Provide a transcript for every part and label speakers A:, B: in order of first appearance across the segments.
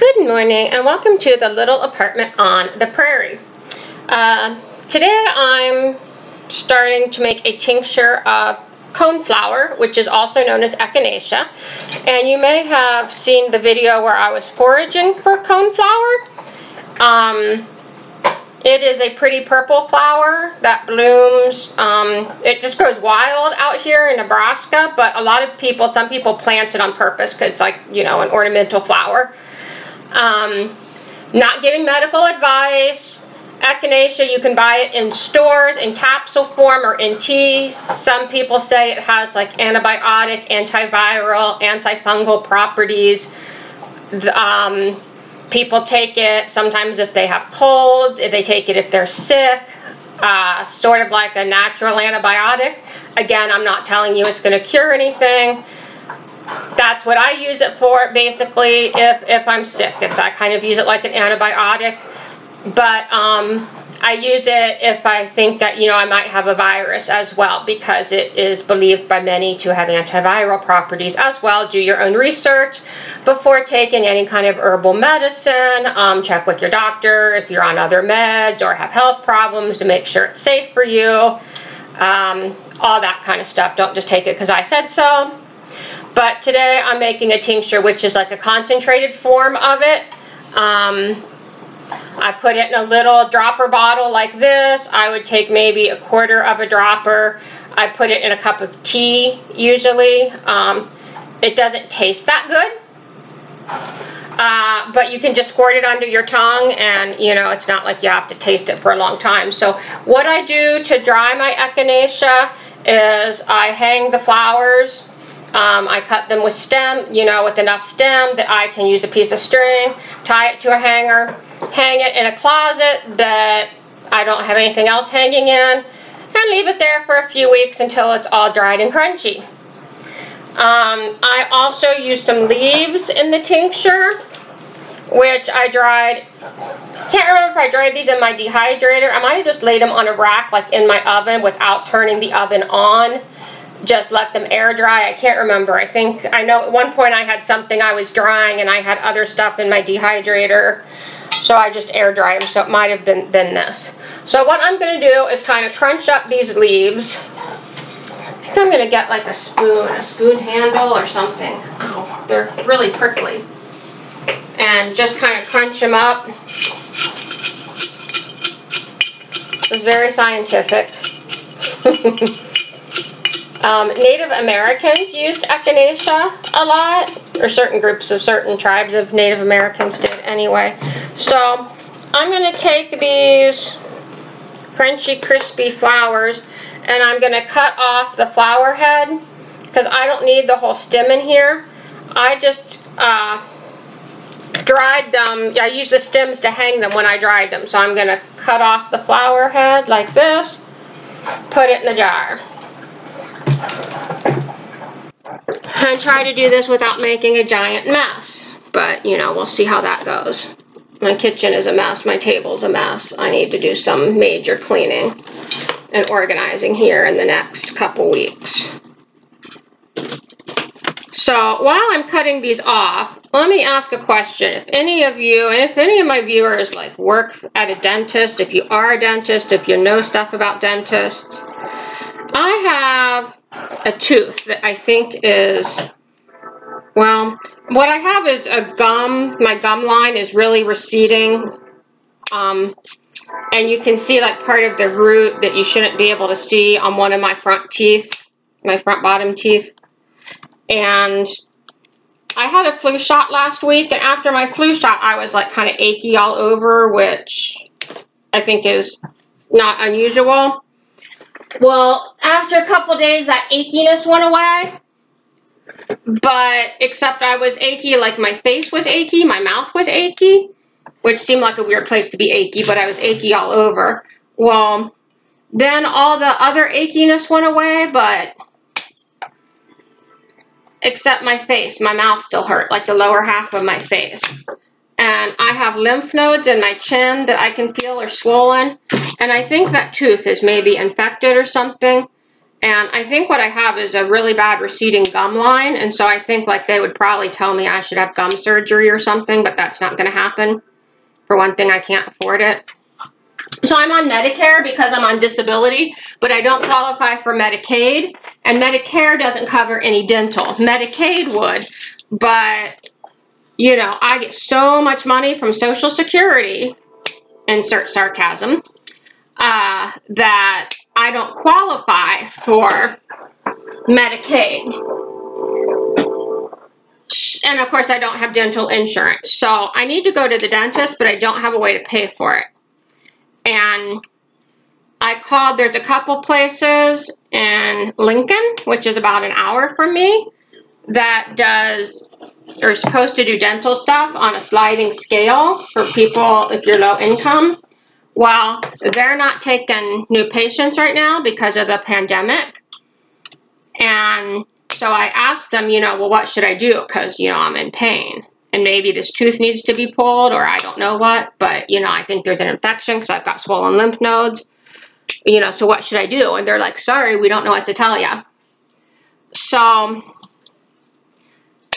A: Good morning and welcome to the little apartment on the prairie. Today I'm starting to make a tincture of coneflower, which is also known as Echinacea. And you may have seen the video where I was foraging for coneflower. It is a pretty purple flower that blooms. It just grows wild out here in Nebraska, but some people plant it on purpose because it's like, you know, an ornamental flower. Not giving medical advice. Echinacea, you can buy it in stores in capsule form or in tea. Some people say it has like antibiotic, antiviral, antifungal properties. People take it sometimes if they have colds, if they take it if they're sick, sort of like a natural antibiotic. Again, I'm not telling you it's going to cure anything. That's what I use it for, basically, if I'm sick. I kind of use it like an antibiotic, but I use it if I think that, you know, I might have a virus as well, because it is believed by many to have antiviral properties as well. Do your own research before taking any kind of herbal medicine. Check with your doctor if you're on other meds or have health problems to make sure it's safe for you. All that kind of stuff. Don't just take it because I said so. But today I'm making a tincture, which is like a concentrated form of it. I put it in a little dropper bottle like this. I would take maybe a quarter of a dropper. I put it in a cup of tea, usually. It doesn't taste that good. But you can just squirt it under your tongue, and, you know, it's not like you have to taste it for a long time. So what I do to dry my echinacea is I hang the flowers. I cut them with stem, you know, with enough stem that I can use a piece of string, tie it to a hanger, hang it in a closet that I don't have anything else hanging in, and leave it there for a few weeks until it's all dried and crunchy. I also use some leaves in the tincture, which I dried. Can't remember if I dried these in my dehydrator. I might have just laid them on a rack, like in my oven, without turning the oven on. Just let them air dry. I can't remember. I know at one point I had something I was drying and I had other stuff in my dehydrator, so I just air dried them, so it might have been this. So what I'm going to do is kind of crunch up these leaves. I think I'm going to get like a spoon handle or something. Ow, they're really prickly. And just kind of crunch them up. It's very scientific. Native Americans used Echinacea a lot, or certain groups of certain tribes of Native Americans did anyway. So I'm going to take these crunchy, crispy flowers, and I'm going to cut off the flower head, because I don't need the whole stem in here. I just dried them. I used the stems to hang them when I dried them. So I'm going to cut off the flower head like this, put it in the jar. And try to do this without making a giant mess. But, you know, we'll see how that goes. My kitchen is a mess. My table's a mess. I need to do some major cleaning and organizing here in the next couple weeks. So, while I'm cutting these off, let me ask a question. If any of you, and if any of my viewers, like, work at a dentist, if you are a dentist, if you know stuff about dentists, I have a tooth that I think is, well, what I have is a gum. My gum line is really receding. And you can see like part of the root that you shouldn't be able to see on one of my front teeth, my front bottom teeth. And I had a flu shot last week, and after my flu shot, I was like kind of achy all over, which I think is not unusual. Well, after a couple days, that achiness went away, but except I was achy, like my face was achy, my mouth was achy, which seemed like a weird place to be achy, but I was achy all over. Well, then all the other achiness went away, but except my face, my mouth still hurt, like the lower half of my face. And I have lymph nodes in my chin that I can feel are swollen. And I think that tooth is maybe infected or something. And I think what I have is a really bad receding gum line, and so I think like they would probably tell me I should have gum surgery or something, but that's not going to happen. For one thing, I can't afford it. So I'm on Medicare because I'm on disability, but I don't qualify for Medicaid, and Medicare doesn't cover any dental. Medicaid would, but, you know, I get so much money from Social Security, insert sarcasm, that I don't qualify for Medicaid. And of course I don't have dental insurance. So I need to go to the dentist, but I don't have a way to pay for it. And I called, there's a couple places in Lincoln, which is about an hour from me, that are supposed to do dental stuff on a sliding scale for people if you're low income. Well, they're not taking new patients right now because of the pandemic. And so I asked them, you know, well, what should I do? Because, you know, I'm in pain. And maybe this tooth needs to be pulled, or I don't know what. But, you know, I think there's an infection because I've got swollen lymph nodes. You know, so what should I do? And they're like, sorry, we don't know what to tell you. So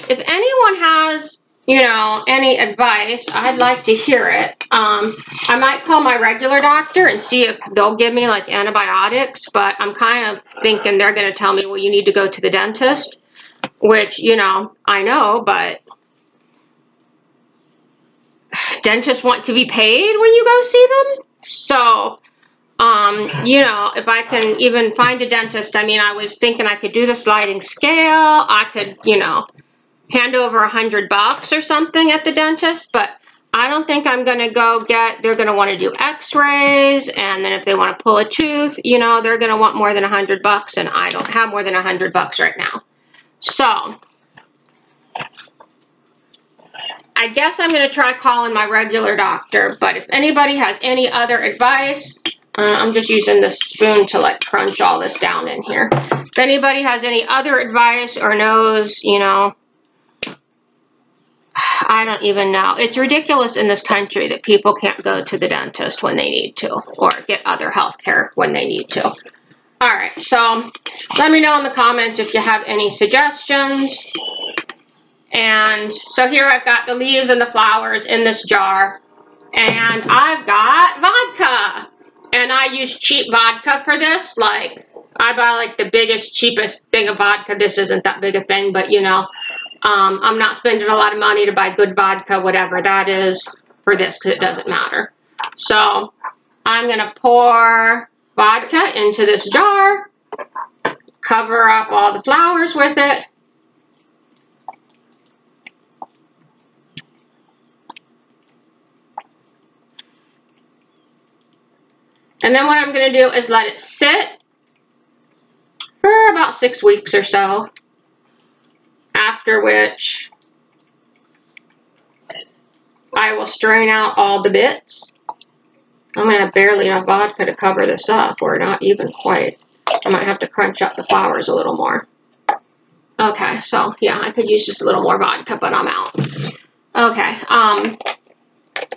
A: if anyone has, you know, any advice, I'd like to hear it. I might call my regular doctor and see if they'll give me like antibiotics, but I'm kind of thinking they're going to tell me, well, you need to go to the dentist, which, you know, I know, but dentists want to be paid when you go see them. So, you know, if I can even find a dentist, I mean, I was thinking I could do the sliding scale. I could, you know, hand over $100 or something at the dentist, but I don't think I'm going to go they're going to want to do x-rays, and then if they want to pull a tooth, you know, they're going to want more than $100, and I don't have more than $100 right now. So I guess I'm going to try calling my regular doctor, but if anybody has any other advice, I'm just using this spoon to like crunch all this down in here. If anybody has any other advice or knows, you know, I don't even know. It's ridiculous in this country that people can't go to the dentist when they need to, or get other health care when they need to. Alright, so let me know in the comments if you have any suggestions. And so here I've got the leaves and the flowers in this jar. And I've got vodka. And I use cheap vodka for this. Like, I buy like the biggest, cheapest thing of vodka. This isn't that big a thing, but you know. I'm not spending a lot of money to buy good vodka, whatever that is, for this, because it doesn't matter. So I'm going to pour vodka into this jar, cover up all the flowers with it. And then what I'm going to do is let it sit for about 6 weeks or so. After which I will strain out all the bits. I'm going to have barely enough vodka to cover this up, or not even quite. I might have to crunch up the flowers a little more. Okay, so yeah, I could use just a little more vodka, but I'm out. Okay,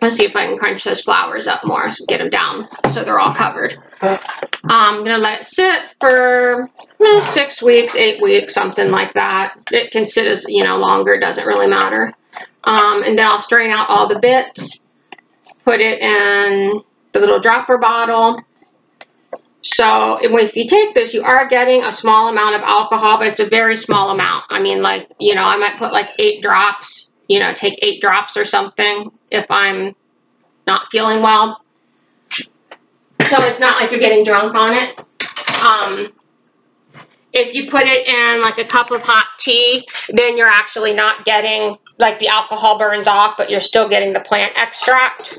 A: let's see if I can crunch those flowers up more, so get them down so they're all covered. I'm going to let it sit for 6 weeks, 8 weeks, something like that. It can sit as, you know, longer, it doesn't really matter. And then I'll strain out all the bits, put it in the little dropper bottle. So if you take this, you are getting a small amount of alcohol, but it's a very small amount. I mean, like, you know, I might put like 8 drops, you know, take 8 drops or something if I'm not feeling well. So it's not like you're getting drunk on it. If you put it in like a cup of hot tea, then you're actually not getting, like, the alcohol burns off, but you're still getting the plant extract.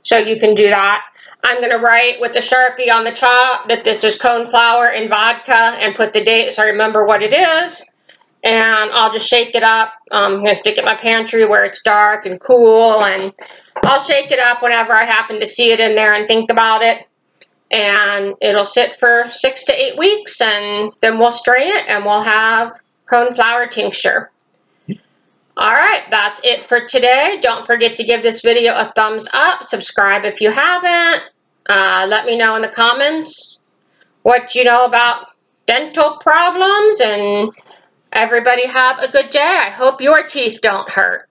A: So you can do that. I'm going to write with a Sharpie on the top that this is coneflower and vodka, and put the date so I remember what it is. And I'll just shake it up. I'm going to stick it in my pantry where it's dark and cool, and I'll shake it up whenever I happen to see it in there and think about it. And it'll sit for 6 to 8 weeks, and then we'll strain it and we'll have coneflower tincture. Alright, that's it for today. Don't forget to give this video a thumbs up. Subscribe if you haven't. Let me know in the comments what you know about dental problems, and everybody have a good day. I hope your teeth don't hurt.